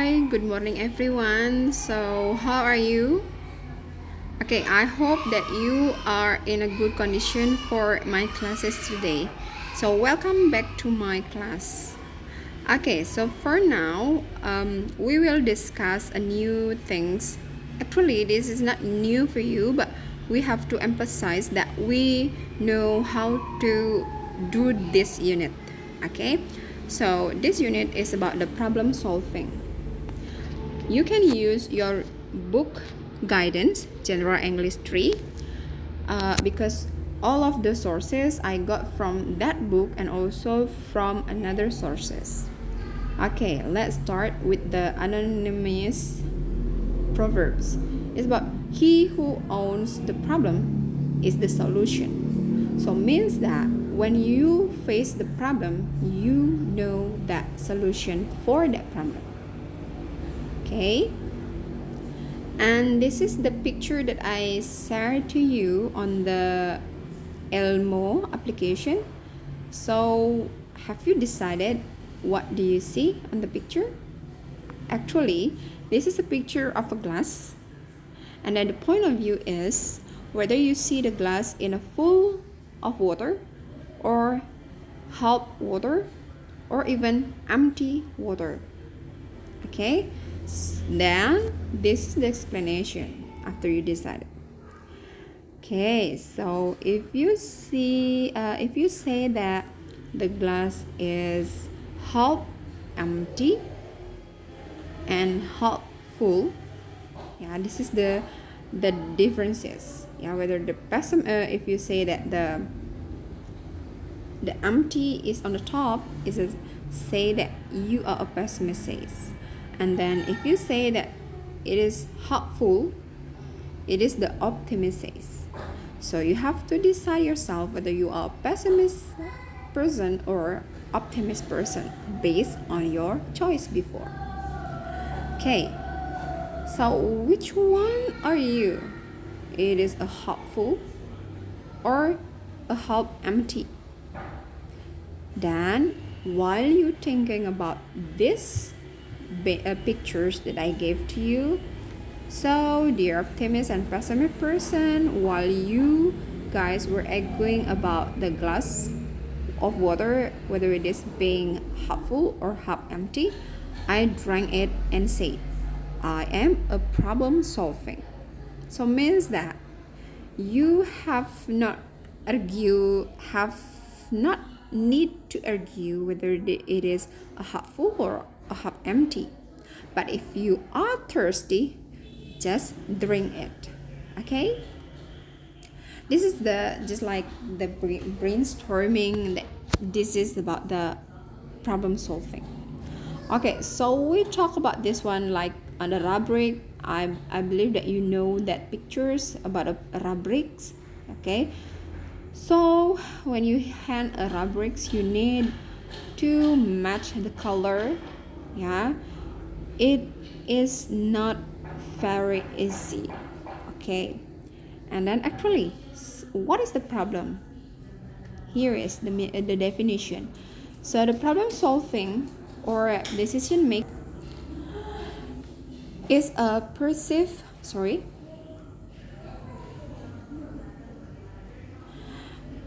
Hi, good morning everyone. So, how are you? Okay, I hope that you are in a good condition for my classes today. So, welcome back to my class. Okay, so for now, we will discuss a new things. Actually, this is not new for you, but we have to emphasize that we know how to do this unit. Okay, so this unit is about the problem solving. You can use your book guidance, General English 3, because all of the sources I got from that book and also from another sources. Okay, let's start with the anonymous proverbs. It's about he who owns the problem is the solution. So means that when you face the problem, you know that solution for that problem. Okay, and this is the picture that I shared to you on the Elmo application. So have you decided what do you see on the picture? Actually, this is a picture of a glass, and then the point of view is whether you see the glass in a full of water or half water or even empty water. Okay, then this is the explanation after you decide. Okay, so if you say that the glass is half empty and half full, yeah, this is the differences. Yeah, whether the if you say that the empty is on the top, is a say that you are a pessimist says, and then if you say that it is half full, it is the optimist says. So you have to decide yourself whether you are a pessimist person or optimist person based on your choice before. Okay, so which one are you? It is a half full or a half empty? Then while you're thinking about this pictures that I gave to you, so dear optimist and pessimist person, while you guys were arguing about the glass of water, whether it is being half full or half empty, I drank it and said, I am a problem solving. So means that you have not need to argue whether it is a half full or a half empty. But if you are thirsty, just drink it. Okay, this is the just like the brainstorming. This is about the problem solving. Okay, so we talk about this one like on the rubric. I believe that you know that pictures about a rubrics. Okay, so when you hand a rubrics, you need to match the color. Yeah, it is not very easy. Okay, and then actually, what is the problem? Here is the definition. So the problem solving or decision making is a perceived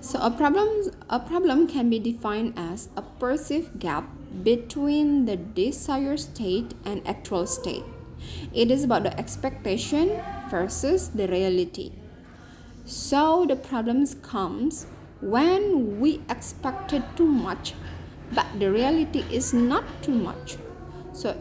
So a problem can be defined as a perceived gap between the desired state and actual state. It is about the expectation versus the reality. So the problems comes when we expected too much, but the reality is not too much. So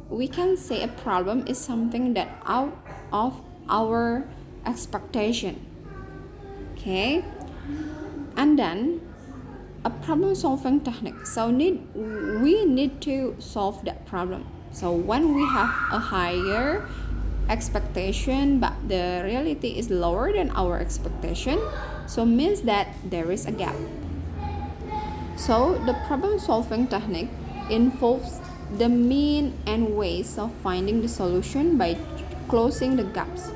we can say a problem is something that out of our expectation. Okay, and then a problem solving technique. So we need to solve that problem. So when we have a higher expectation but the reality is lower than our expectation, so means that there is a gap. So the problem solving technique involves the mean and ways of finding the solution by closing the gaps.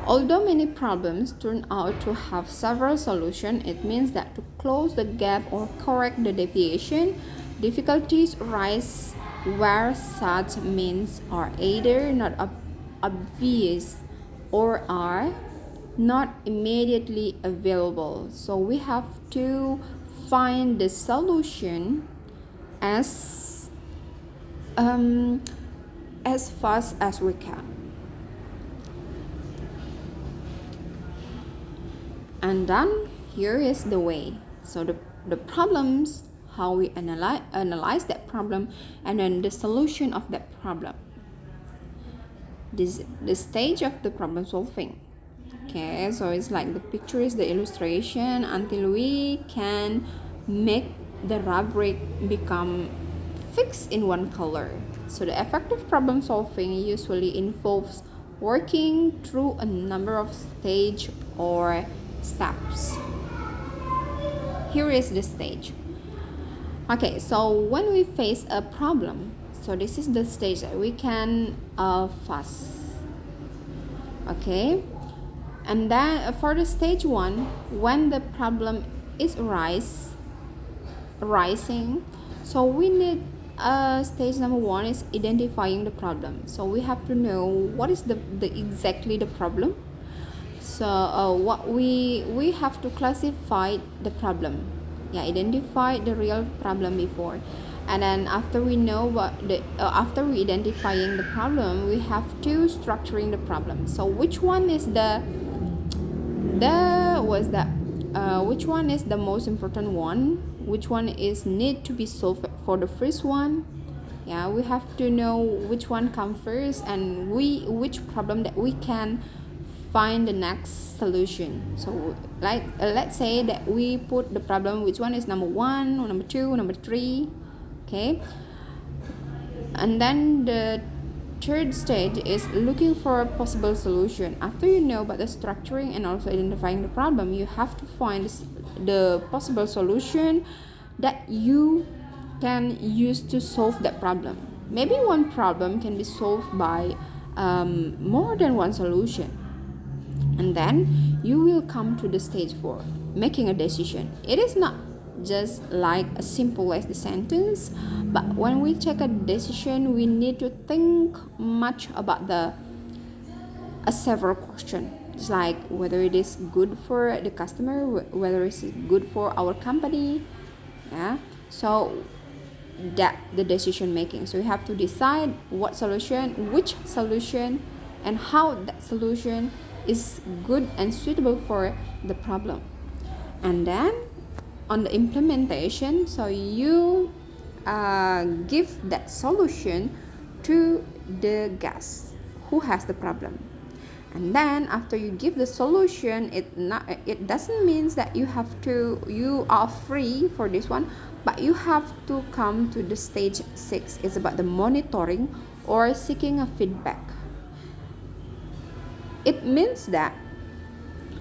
Although many problems turn out to have several solutions, it means that to close the gap or correct the deviation, difficulties arise where such means are either not obvious or are not immediately available. So we have to find the solution as fast as we can. And then here is the way. So the problems, how we analyze that problem, and then the solution of that problem. The stage of the problem solving. Okay, so it's like the picture is the illustration until we can make the rubric become fixed in one color. So the effective problem solving usually involves working through a number of stages or steps. Here is the stage. Okay, so when we face a problem, so this is the stage that we can fast. Okay, and then for the stage 1, when the problem is rising, so we need stage number 1 is identifying the problem. So we have to know what is the exactly the problem. So what we have to classify the problem, identify the real problem before, and then after we know what after we identifying the problem, we have to structuring the problem. So which one is which one is the most important one, which one is need to be solved for the first one. We have to know which one comes first, and which problem that we can find the next solution. So like let's say that we put the problem which one is number 1 or number 2 or number 3. Okay, and then the third stage is looking for a possible solution. After you know about the structuring and also identifying the problem, you have to find the possible solution that you can use to solve that problem. Maybe one problem can be solved by more than one solution. And then you will come to the stage 4, making a decision. It is not just like as simple as the sentence, but when we take a decision, we need to think much about several questions. It's like whether it is good for the customer, whether it is good for our company. So that the decision making. So you have to decide what solution, which solution, and how that solution is good and suitable for the problem. And then on the implementation, so you give that solution to the guest who has the problem. And then after you give the solution, it doesn't mean that you are free for this one, but you have to come to the stage 6. It's about the monitoring or seeking a feedback. It means that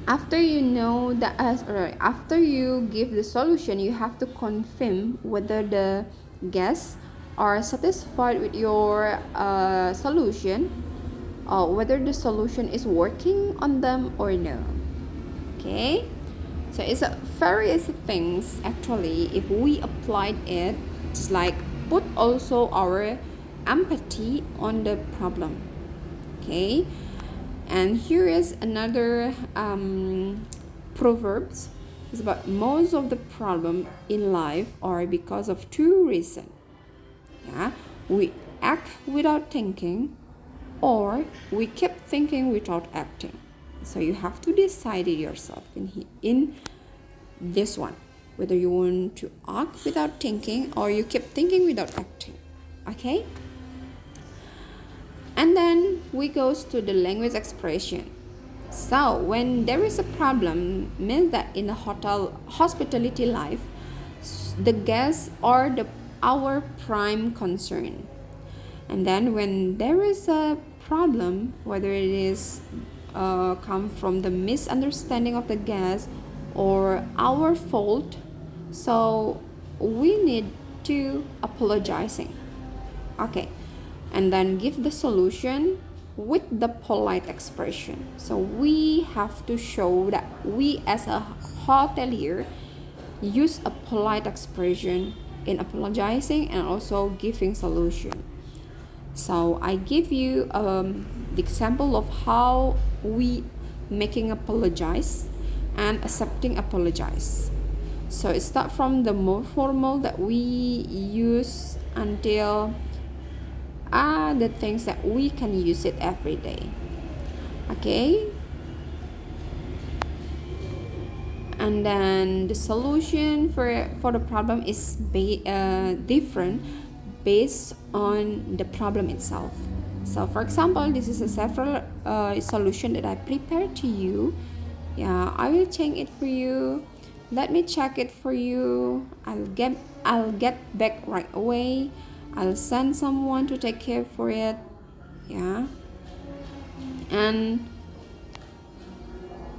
after you know that after you give the solution, you have to confirm whether the guests are satisfied with your solution, or whether the solution is working on them or no. Okay, so it's various things actually. If we applied it, it's like put also our empathy on the problem. Okay. And here is another proverbs. It's about most of the problem in life are because of 2 reasons. We act without thinking, or we keep thinking without acting. So you have to decide it yourself in this one, whether you want to act without thinking or you keep thinking without acting. Okay. And then we goes to the language expression. So when there is a problem, means that in a hospitality life, the guests are our prime concern. And then when there is a problem, whether it is come from the misunderstanding of the guest or our fault, so we need to apologizing. Okay. And then give the solution with the polite expression. So we have to show that we as a hotelier use a polite expression in apologizing and also giving solution. So I give you the example of how we making apologize and accepting apologize. So it start from the more formal that we use until the things that we can use it every day. Okay, and then the solution for the problem is different based on the problem itself. So for example, this is a several solution that I prepared to you. Yeah, I will change it for you. Let me check it for you. I'll get back right away. I'll send someone to take care for it. Yeah, and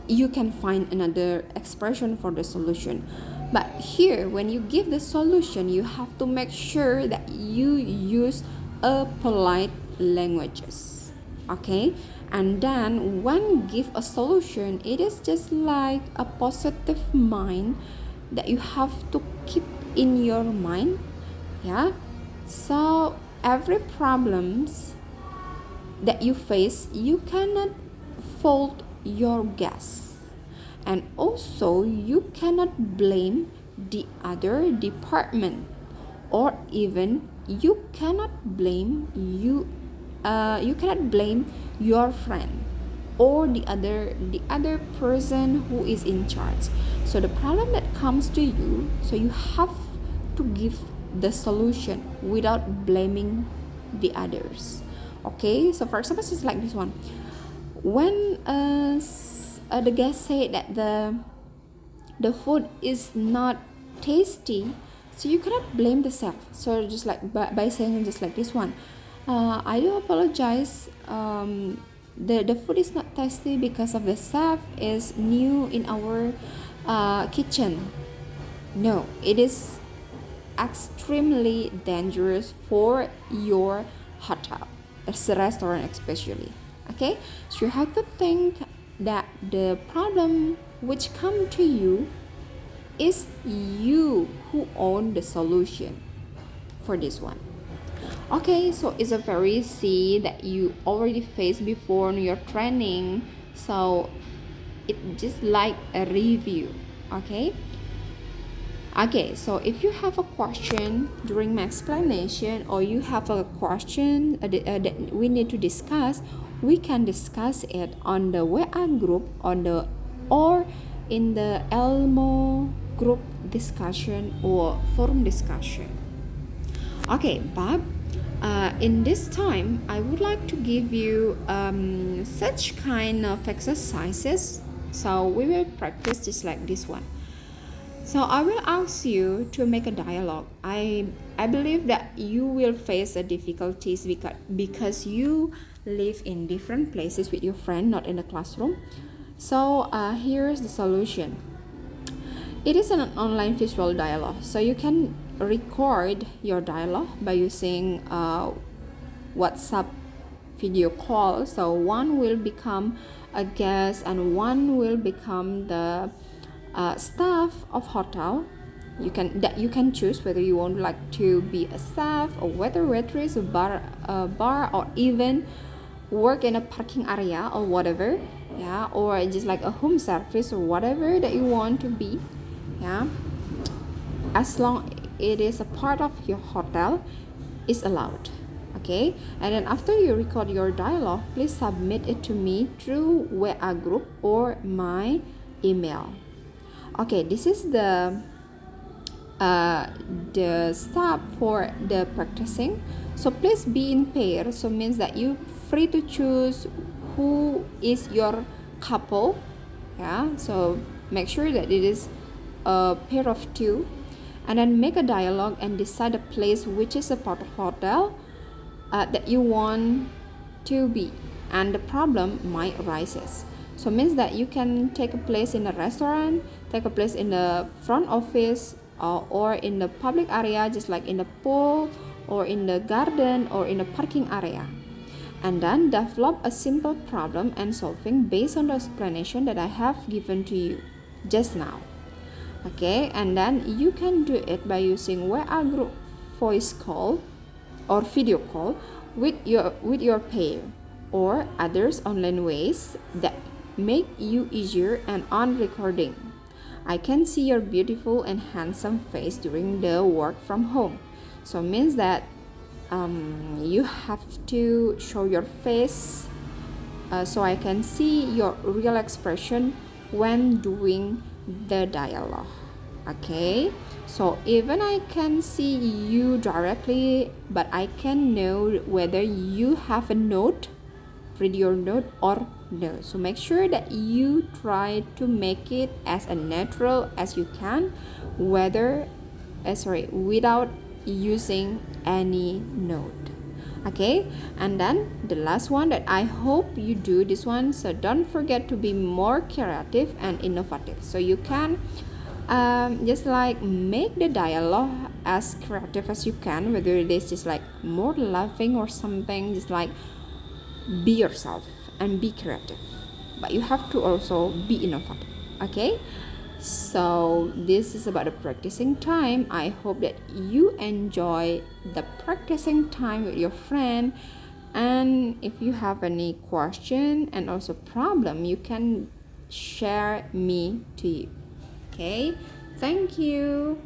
you can find another expression for the solution. But here, when you give the solution, you have to make sure that you use a polite languages. Okay, and then when give a solution, it is just like a positive mind that you have to keep in your mind. Yeah, so every problems that you face, you cannot fault your guests, and also you cannot blame the other department, or even you cannot blame your friend or the other person who is in charge. So the problem that comes to you, so you have to give the solution without blaming the others. Okay, so for example, it's like this one. When the guest said that the food is not tasty, so you cannot blame the chef. So just like by saying just like this one, I do apologize. The food is not tasty because of the chef is new in our kitchen. No, it is extremely dangerous for your hotel, as a restaurant especially. Okay, so you have to think that the problem which come to you is you who own the solution for this one. Okay, so it's a very easy that you already faced before in your training, so it's just like a review. Okay, so if you have a question during my explanation, or you have a question that we need to discuss, we can discuss it on the WA group or in the Elmo group discussion or forum discussion. Okay, but in this time, I would like to give you such kind of exercises. So we will practice just like this one. So I will ask you to make a dialogue. I believe that you will face the difficulties because you live in different places with your friend, not in the classroom. So here's the solution. It is an online visual dialogue. So you can record your dialogue by using WhatsApp video call. So one will become a guest and one will become the staff of hotel. You can choose whether you want like to be a staff or waitress or bar or even work in a parking area or whatever, yeah, or just like a home service or whatever that you want to be, yeah, as long it is a part of your hotel is allowed. Okay, and then after you record your dialogue, please submit it to me through WA group or my email. Okay, this is the step for the practicing. So please be in pair. So means that you free to choose who is your couple. Yeah. So make sure that it is a pair of two, and then make a dialogue and decide a place which is a part of hotel that you want to be, and the problem might arises. So means that you can take a place in a restaurant, take a place in the front office, or in the public area, just like in the pool or in the garden or in the parking area. and then develop a simple problem and solving based on the explanation that I have given to you just now. Okay, and then you can do it by using WA group voice call or video call with your peer or others online ways that make you easier and on recording. I can see your beautiful and handsome face during the work from home. So means that you have to show your face so I can see your real expression when doing the dialogue. Okay, so even I can see you directly, but I can know whether you have a note, read your note or no. So make sure that you try to make it as a natural as you can, without using any note. Okay, and then the last one that I hope you do this one, so don't forget to be more creative and innovative, so you can just like make the dialogue as creative as you can, whether it is just like more laughing or something. Just like be yourself and be creative, but you have to also be innovative. Okay, so this is about the practicing time. I hope that you enjoy the practicing time with your friend, and if you have any question and also problem, you can share me to you. Okay, thank you.